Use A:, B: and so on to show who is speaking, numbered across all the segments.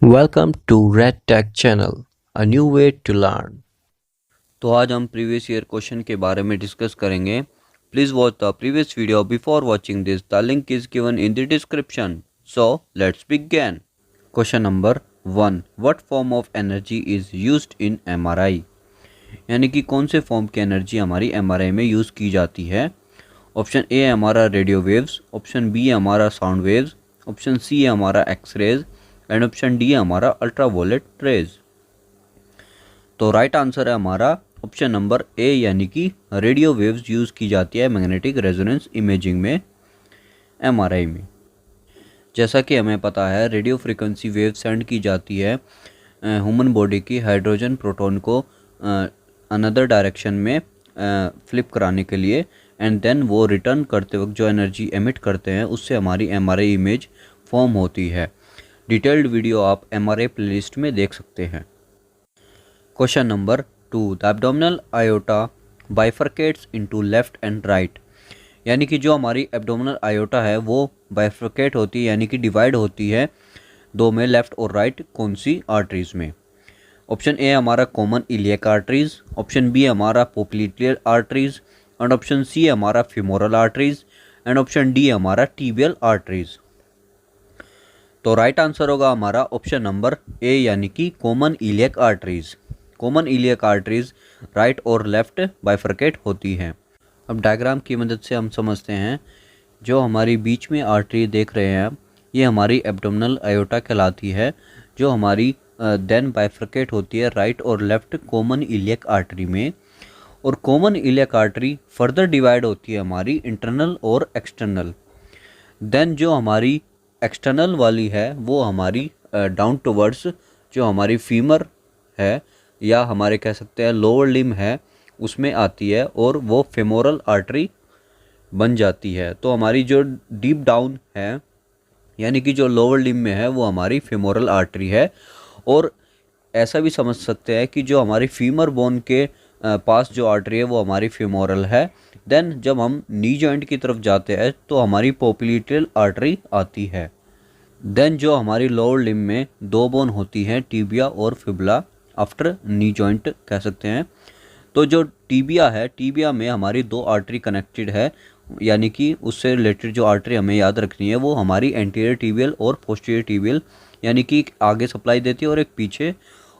A: Welcome to Red Tech Channel, a new way to learn. तो आज हम previous year question के बारे में डिस्कस करेंगे. Please watch the previous video before watching this. The link is given in the description. So let's begin. Question number 1. What form of energy is used in MRI? यानी कि कौन से form की energy हमारी MRI में use की जाती है. ऑप्शन ए है हमारा रेडियो वेव्स, ऑप्शन बी है हमारा साउंड वेव्स, ऑप्शन सी है हमारा एक्सरेज एंड ऑप्शन डी है हमारा अल्ट्रावायलेट रेज. तो राइट आंसर है हमारा ऑप्शन नंबर ए, यानी कि रेडियो वेव्स यूज़ की जाती है मैग्नेटिक रेजोनेंस इमेजिंग में, एमआरआई में. जैसा कि हमें पता है रेडियो फ्रीक्वेंसी वेव सेंड की जाती है ह्यूमन बॉडी की हाइड्रोजन प्रोटॉन को अनदर डायरेक्शन में फ्लिप कराने के लिए, एंड देन वो रिटर्न करते वक्त जो एनर्जी एमिट करते हैं उससे हमारी एमआरआई इमेज फॉर्म होती है. डिटेल्ड वीडियो आप एमआरआई प्लेलिस्ट में देख सकते हैं. Question number 2. The abdominal aorta bifurcates into left and right. यानी कि जो हमारी एब्डोमिनल आयोटा है वो बाइफरकेट होती है, यानी कि डिवाइड होती है दो में, लेफ्ट और राइट. कौन सी आर्टरीज में? ऑप्शन ए हमारा common iliac arteries, option B हमारा popliteal arteries and option C हमारा femoral arteries and option D हमारा टीबियल आर्टरीज. तो राइट आंसर होगा हमारा ऑप्शन नंबर ए, यानी कि common iliac arteries. Common iliac arteries right और लेफ्ट बाइफरकेट होती हैं. अब डायग्राम की मदद से हम समझते हैं. जो हमारी बीच में आर्टरी देख रहे हैं ये हमारी एब्डोमिनल आयोटा कहलाती है, जो हमारी देन बाइफरकेट होती है राइट और लेफ्ट कॉमन इलियक आर्टरी में. और common iliac artery further divide होती है हमारी इंटरनल और एक्सटर्नल. देन जो हमारी एक्सटर्नल वाली है वो हमारी डाउन टुवर्ड्स जो हमारी फीमर है या हमारे कह सकते हैं लोअर लिम्ब है उसमें आती है और वो फेमोरल आर्टरी बन जाती है. तो हमारी जो डीप डाउन है यानी कि जो लोअर लिम्ब में है वो हमारी फेमोरल आर्टरी है. और ऐसा भी समझ सकते हैं कि जो हमारी फीमर बोन के पास जो आर्टरी है वो हमारी फेमोरल है. देन जब हम नी जॉइंट की तरफ जाते हैं तो हमारी पोप्लिटियल आर्टरी आती है. देन जो हमारी लोअर लिम्ब में दो बोन होती हैं, टीबिया और फिबुला, आफ्टर नी जॉइंट कह सकते हैं. तो जो टीबिया है, टीबिया में हमारी दो आर्टरी कनेक्टेड है, यानी कि उससे रिलेटेड जो आर्टरी हमें याद रखनी है वो हमारी एंटीरियर टीबियल और पोस्टीरियर टीबियल, यानी कि एक आगे सप्लाई देती है और एक पीछे.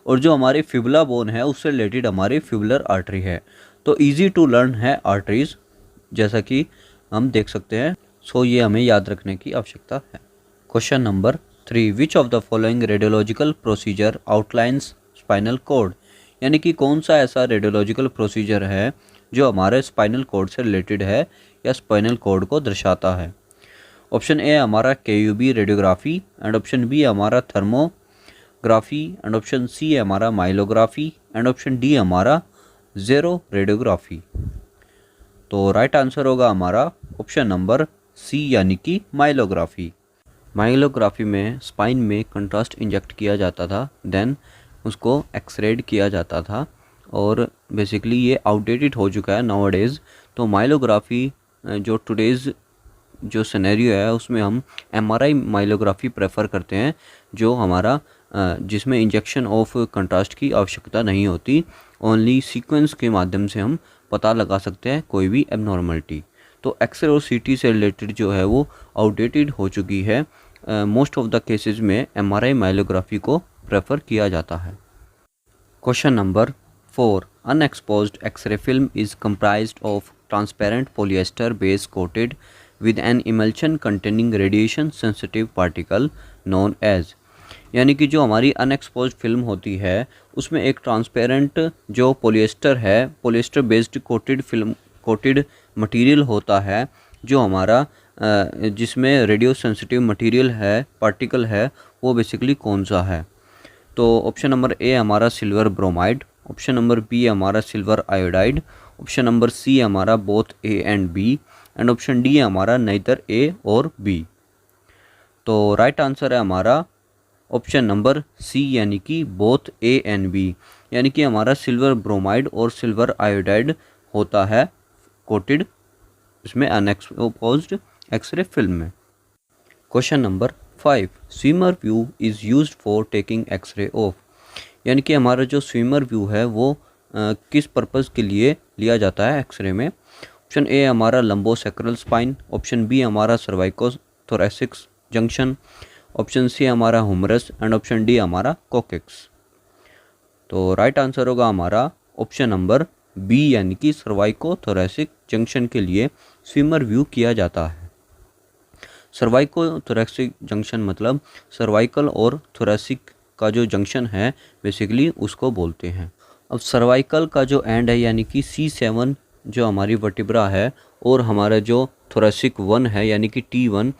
A: और जो हमारी फिबुला बोन है उससे रिलेटेड हमारी फिबुलर आर्टरी है. तो ईजी टू लर्न है आर्टरीज, जैसा कि हम देख सकते हैं. सो ये हमें याद रखने की आवश्यकता है. Question number 3. Which of the following radiological procedure outlines spinal cord. यानी कि कौन सा ऐसा रेडियोलॉजिकल प्रोसीजर है जो हमारे स्पाइनल कॉर्ड से रिलेटेड है या स्पाइनल कॉर्ड को दर्शाता है. ऑप्शन ए हमारा KUB radiography and option B हमारा थर्मोग्राफी एंड ऑप्शन सी है हमारा माइलोग्राफी एंड ऑप्शन डी हमारा जेरो रेडियोग्राफी. तो राइट आंसर होगा हमारा ऑप्शन नंबर सी, यानी कि माइलोग्राफी. माइलोग्राफी में स्पाइन में कंट्रास्ट इंजेक्ट किया जाता था, देन उसको एक्सरेड किया जाता था और बेसिकली ये आउटडेटेड हो चुका है नाउअडेज. तो माइलोग्राफी जो टुडेज़ जो सिनेरियो है उसमें हम एमआरआई माइलोग्राफी प्रेफर करते हैं, जो हमारा जिसमें इंजेक्शन ऑफ कंट्रास्ट की आवश्यकता नहीं होती. ओनली सीक्वेंस के माध्यम से हम पता लगा सकते हैं कोई भी एबनॉर्मलिटी. तो एक्सरे और सीटी से रिलेटेड जो है वो आउटडेटेड हो चुकी है. मोस्ट ऑफ द केसेस में एमआरआई माइलोग्राफी को प्रेफर किया जाता है. Question number 4. Unexposed x-ray film is comprised of transparent polyester base coated with an emulsion containing radiation sensitive particle known as. यानी कि जो हमारी अनएक्सपोज्ड फिल्म होती है उसमें एक ट्रांसपेरेंट जो पॉलिएस्टर है, पॉलिएस्टर बेस्ड कोटेड मटेरियल होता है, जो हमारा जिसमें रेडियो सेंसिटिव मटेरियल है, पार्टिकल है, वो बेसिकली कौन सा है. तो ऑप्शन नंबर ए हमारा silver bromide, option number B हमारा silver iodide, option number C हमारा both A and B and option D हमारा नेदर ए और बी. तो राइट आंसर है हमारा ऑप्शन नंबर सी, यानी कि बोथ ए एंड बी, यानी कि हमारा सिल्वर ब्रोमाइड और सिल्वर आयोडाइड होता है कोटेड इसमें अनएक्सपोज्ड एक्सरे फिल्म में. Question number 5. Swimmer view is used for taking x ray of, यानी कि हमारा जो स्विमर व्यू है वो किस पर्पज़ के लिए लिया जाता है एक्सरे में। ऑप्शन ए हमारा लंबोसेक्रल स्पाइन, ऑप्शन बी हमारा cervico thoracic junction, option C हमारा हुमरस एंड ऑप्शन डी हमारा कोकेक्स। तो राइट आंसर होगा हमारा ऑप्शन नंबर बी, यानी कि सर्वाइको थोरैसिक जंक्शन के लिए स्विमर व्यू किया जाता है। सर्वाइको थोरैसिक जंक्शन मतलब सर्वाइकल और थोरैसिक का जो जंक्शन है बेसिकली उसको बोलते हैं। अब सर्वाइकल का जो एंड है यानी कि C7 जो हमारी वर्टिब्रा है और हमारा जो थोरैसिक 1 है यानी कि T1,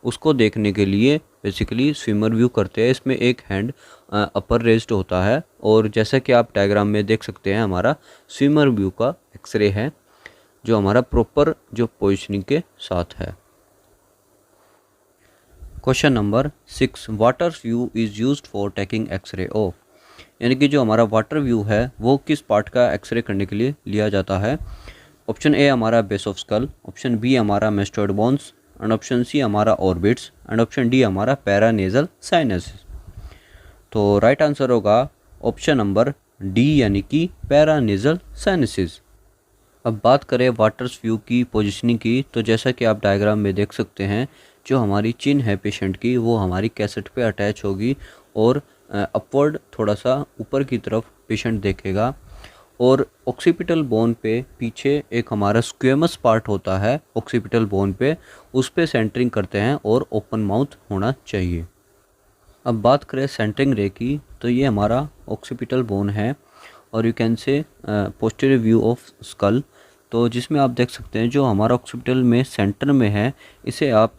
A: उसको देखने के लिए बेसिकली स्विमर व्यू करते हैं। इसमें एक हैंड अपर रेज्ड होता है और जैसा कि आप डायग्राम में देख सकते हैं हमारा स्विमर व्यू का एक्सरे है जो हमारा प्रॉपर जो पोजिशनिंग के साथ है। Question number 6. Water view is used for taking x ray of, यानी कि जो हमारा वाटर व्यू है वो किस पार्ट का एक्सरे करने के लिए लिया जाता है। ऑप्शन ए हमारा base of skull, option B हमारा mastoid bones and option C हमारा ऑर्बिट्स एंड ऑप्शन डी हमारा पैरानेजल साइनस। तो राइट आंसर होगा ऑप्शन नंबर डी, यानी कि पैरानेजल साइनसिस। अब बात करें वाटर्स व्यू की पोजीशनिंग की, तो जैसा कि आप डायग्राम में देख सकते हैं जो हमारी चिन है पेशेंट की वो हमारी कैसेट पे अटैच होगी और अपवर्ड थोड़ा सा ऊपर की तरफ पेशेंट देखेगा और ऑक्सीपिटल बोन पे पीछे एक हमारा स्क्वेमस पार्ट होता है ऑक्सीपिटल बोन पे, उस पे सेंटरिंग करते हैं और ओपन माउथ होना चाहिए। अब बात करें सेंटरिंग रे की, तो ये हमारा ऑक्सीपिटल बोन है और you can say posterior view of skull, तो जिसमें आप देख सकते हैं जो हमारा ऑक्सीपिटल में सेंटर में है इसे आप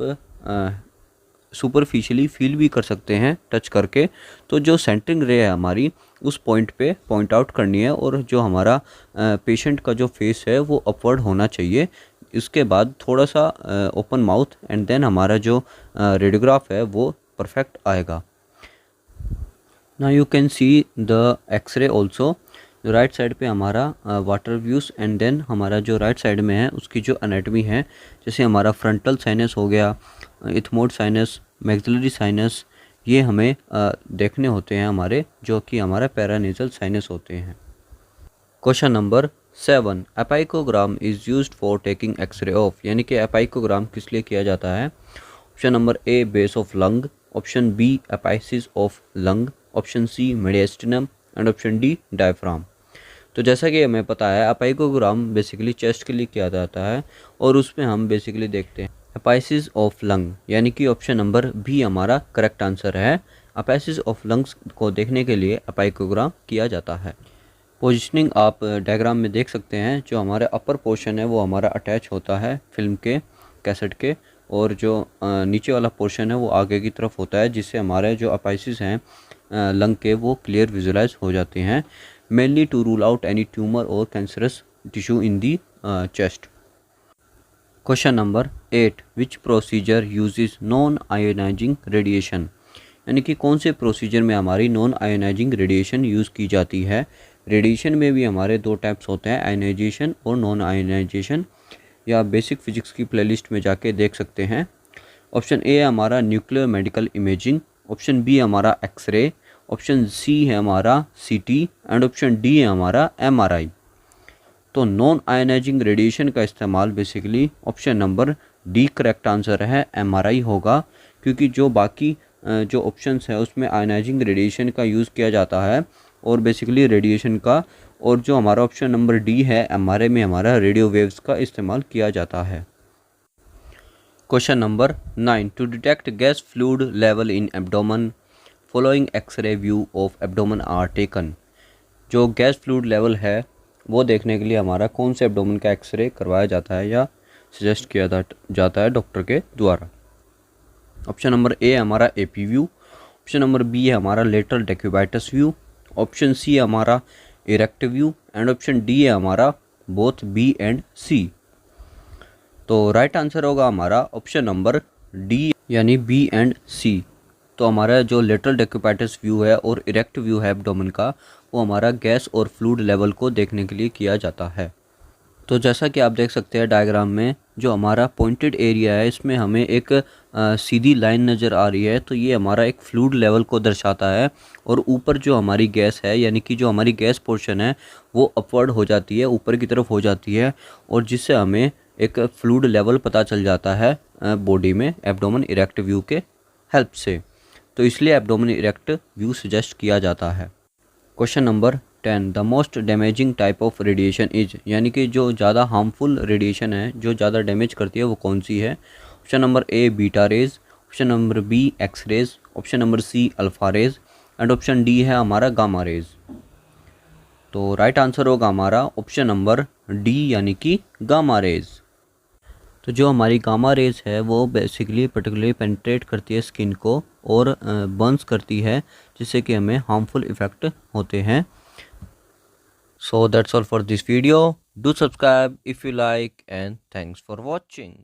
A: सुपरफिशियली फील भी कर सकते हैं टच करके। तो जो सेंटरिंग रे है हमारी उस पॉइंट पे पॉइंट आउट करनी है और जो हमारा पेशेंट का जो फेस है वो अपवर्ड होना चाहिए। इसके बाद थोड़ा सा ओपन माउथ एंड देन हमारा जो रेडियोग्राफ है वो परफेक्ट आएगा। Now you can see the x-ray also. जो राइट साइड पे हमारा वाटर व्यूज़ एंड देन हमारा जो राइट साइड में है उसकी जो एनाटमी है, जैसे हमारा फ्रंटल साइनस हो गया, इथमोड साइनस, मैक्सिलरी साइनस, ये हमें देखने होते हैं हमारे, जो कि हमारा पैरानेजल साइनस होते हैं। Question number 7. Apicogram is used for taking x ray of, यानी कि एपाइकोग्राम किस लिए किया जाता है। Option number A base of lung, option B apices of lung, option C mediastinum and option D diaphragm. तो जैसा कि हमें पता है एपाइकोग्राम बेसिकली चेस्ट के लिए किया जाता है और उसमें हम बेसिकली देखते हैं एपाइसिस ऑफ लंग, यानी कि ऑप्शन नंबर बी हमारा करेक्ट आंसर है। एपाइसिस ऑफ लंग्स को देखने के लिए एपाइकोग्राम किया जाता है। पोजिशनिंग आप डायग्राम में देख सकते हैं, जो हमारा अपर पोर्शन है वो हमारा अटैच होता है फिल्म के कैसेट के और जो नीचे वाला पोर्शन है वो आगे की तरफ होता है, जिससे हमारे जो एपाइसिस हैं लंग के वो क्लियर विजुलाइज हो जाते हैं, mainly to rule out any tumour or cancerous tissue in the chest. Question number 8. Which procedure uses non ionising radiation, यानी कि कौन से प्रोसीजर में हमारी नॉन आयोनाइजिंग रेडिएशन यूज़ की जाती है। रेडिएशन में भी हमारे दो टाइप्स होते हैं, आयोनाइजेशन और नॉन आयोनाइजेशन, या बेसिक फिजिक्स की प्लेलिस्ट में जाके देख सकते हैं। ऑप्शन ए है हमारा nuclear medical imaging, option B हमारा एक्सरे, ऑप्शन सी है हमारा सीटी एंड ऑप्शन डी है हमारा एमआरआई। तो नॉन आयोनाइजिंग रेडिएशन का इस्तेमाल basically option number D correct answer है, एमआरआई होगा, क्योंकि जो बाकी जो ऑप्शंस है उसमें आयोनाइजिंग रेडिएशन का यूज़ किया जाता है और बेसिकली रेडिएशन का, और जो हमारा ऑप्शन नंबर डी है एमआरआई में हमारा रेडियो वेव्स का इस्तेमाल किया जाता है। Question number 9. To detect gas fluid level in abdomen following x-ray view of abdomen are taken, जो गैस फ्लूइड लेवल है वो देखने के लिए हमारा कौन से एब्डोमेन का एक्सरे करवाया जाता है या सजेस्ट किया जाता है डॉक्टर के द्वारा। ऑप्शन नंबर ए हमारा AP view, option number B है हमारा lateral decubitus view, option C है हमारा erect view and option D है हमारा बोथ बी एंड सी। तो राइट आंसर होगा हमारा ऑप्शन नंबर डी, यानी बी एंड सी। तो हमारा जो लेटरल डेक्यूबाइटस व्यू है और इरेक्ट व्यू है एब्डोमेन का, वो हमारा गैस और फ्लूइड लेवल को देखने के लिए किया जाता है। तो जैसा कि आप देख सकते हैं डायग्राम में, जो हमारा पॉइंटेड एरिया है इसमें हमें एक सीधी लाइन नज़र आ रही है, तो ये हमारा एक फ्लूइड लेवल को दर्शाता है। और ऊपर जो हमारी गैस है, यानी कि जो हमारी गैस पोर्शन है वो अपवर्ड हो जाती है, ऊपर की तरफ हो जाती है, और जिससे हमें एक फ्लूइड लेवल पता चल जाता है बॉडी में एब्डोमेन इरेक्ट व्यू के हेल्प से। तो इसलिए एब्डोमेन इरेक्ट व्यू सजेस्ट किया जाता है। Question number 10, the most damaging type of radiation is, यानी कि जो ज़्यादा हार्मफुल रेडिएशन है, जो ज़्यादा डैमेज करती है, वो कौन सी है? Option number A beta rays, option number B X rays, option number C alpha rays, and option D है हमारा गामा रेज। तो राइट आंसर होगा हमारा ऑप्शन नंबर डी, यानी कि गामा रेज। तो जो हमारी गामा रेज है वो बेसिकली पर्टिकुलरली पेनिट्रेट करती है स्किन को और बर्न्स करती है, जिससे कि हमें हार्मफुल इफ़ेक्ट होते हैं। So that's all for this video. Do subscribe if you like, and thanks for watching.